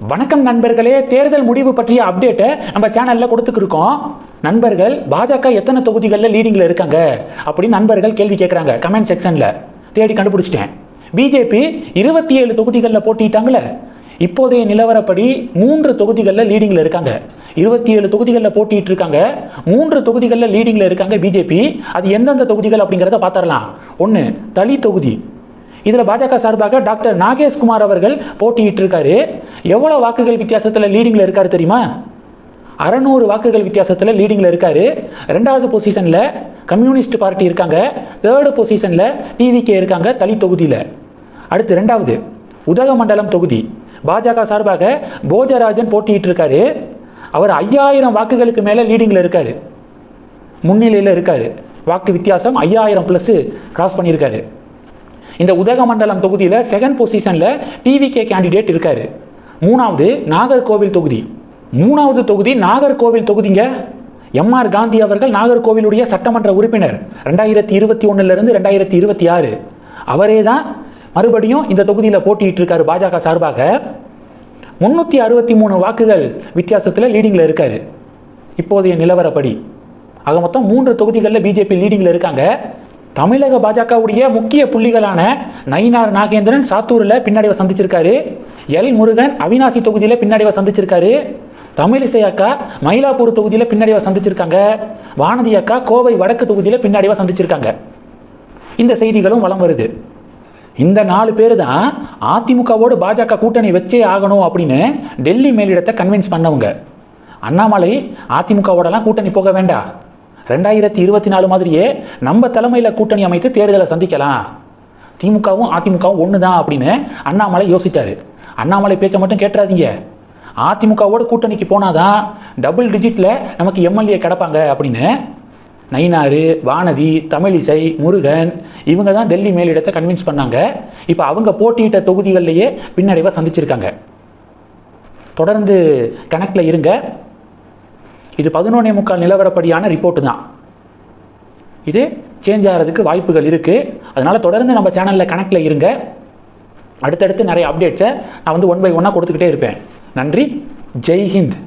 வணக்கம் நண்பர்களே, தேர்தல் முடிவு பற்றிய அப்டேட்டை நம்ம சேனலில் கொடுத்துருக்கோம். நண்பர்கள், பாஜக எத்தனை தொகுதிகளில் லீடிங்கில் இருக்காங்க அப்படின்னு நண்பர்கள் கேள்வி கேட்குறாங்க கமெண்ட் செக்ஷனில். தேடி கண்டுபிடிச்சிட்டேன். பிஜேபி 27 தொகுதிகளில் போட்டிட்டாங்களே, இப்போதைய நிலவரப்படி 3 தொகுதிகளில் லீடிங்கில் இருக்காங்க. 27 தொகுதிகளில் போட்டிட்டு இருக்காங்க, 3 தொகுதிகளில் லீடிங்கில் இருக்காங்க பிஜேபி. அது எந்தெந்த தொகுதிகள் அப்படிங்கிறத பார்த்துடலாம். 1 தளி தொகுதி. இதில் பாஜக சார்பாக டாக்டர் நாகேஷ்குமார் அவர்கள் போட்டியிட்டு இருக்காரு. எவ்வளோ வாக்குகள் வித்தியாசத்தில் லீடிங்கில் இருக்காரு தெரியுமா? 600 வாக்குகள் வித்தியாசத்தில் லீடிங்கில் இருக்காரு. 2வது பொசிஷனில் கம்யூனிஸ்ட் பார்ட்டி இருக்காங்க. 3rd பொசிஷனில் டிவிகே இருக்காங்க தளி தொகுதியில். அடுத்து 2வது உதகமண்டலம் தொகுதி. பாஜக சார்பாக போஜராஜன் போட்டியிட்டு இருக்காரு. அவர் 5000 வாக்குகளுக்கு மேலே லீடிங்கில் இருக்காரு, முன்னிலையில் இருக்காரு. வாக்கு வித்தியாசம் 5000+ கிராஸ் பண்ணியிருக்காரு. இந்த உதகமண்டலம் தொகுதியில் 2nd பொசிஷனில் டிவிகே கேண்டிடேட் இருக்காரு. 3வது நாகர்கோவில் தொகுதி. 3வது தொகுதி நாகர்கோவில் தொகுதிங்க. எம்ஆர் காந்தி அவர்கள் நாகர்கோவிலுடைய சட்டமன்ற உறுப்பினர் 2021 2026. அவரே தான் மறுபடியும் இந்த தொகுதியில் போட்டியிட்டு இருக்காரு பாஜக சார்பாக. 363 வாக்குகள் வித்தியாசத்தில் லீடிங்கில் இருக்காரு இப்போதைய நிலவரப்படி. ஆக மொத்தம் 3 தொகுதிகளில் பிஜேபி லீடிங்கில் இருக்காங்க. தமிழக பாஜகவுடைய முக்கிய புள்ளிகளான நயினார் நாகேந்திரன் சாத்தூரில் பின்னடைவை சந்திச்சிருக்காரு. எல் முருகன் அவினாசி தொகுதியில் பின்னடைவை சந்திச்சிருக்காரு. தமிழிசை அக்கா மயிலாப்பூர் தொகுதியில் பின்னடைவை சந்திச்சிருக்காங்க. வானதி அக்கா கோவை வடக்கு தொகுதியில் பின்னடைவை சந்திச்சிருக்காங்க. இந்த செய்திகளும் வலம் வருது. இந்த 4 பேர் தான் அதிமுகவோடு பாஜக கூட்டணி வச்சே ஆகணும் அப்படின்னு டெல்லி மேலிடத்தை கன்வின்ஸ் பண்ணவங்க. அண்ணாமலை அதிமுகவோடலாம் கூட்டணி போக வேண்டாம், 2024 மாதிரியே நம்ம தலைமையில் கூட்டணி அமைத்து தேர்தலை சந்திக்கலாம், திமுகவும் அதிமுகவும் ஒன்று தான் அப்படின்னு அண்ணாமலை யோசித்தார். அண்ணாமலை பேச்சை மட்டும் கேட்டுறாதீங்க. அதிமுகவோட கூட்டணிக்கு போனாதான் டபுள் டிஜிட்டில் நமக்கு எம்எல்ஏ கிடப்பாங்க அப்படின்னு நயினார், வானதி, தமிழிசை, முருகன் இவங்க தான் டெல்லி மேலிடத்தை கன்வின்ஸ் பண்ணாங்க. இப்போ அவங்க போட்டியிட்ட தொகுதிகளிலேயே பின்னடைவை சந்திச்சிருக்காங்க. தொடர்ந்து கணக்கில் இருங்க. இது 11:45 நிலவரப்படியான ரிப்போர்ட்டு தான். இது சேஞ்ச் ஆகிறதுக்கு வாய்ப்புகள் இருக்குது. அதனால் தொடர்ந்து நம்ம சேனலில் கணக்கில் இருங்க. அடுத்தடுத்து நிறைய அப்டேட்ஸை நான் 1 by 1 கொடுத்துக்கிட்டே இருப்பேன். நன்றி. ஜெய் ஹிந்த்.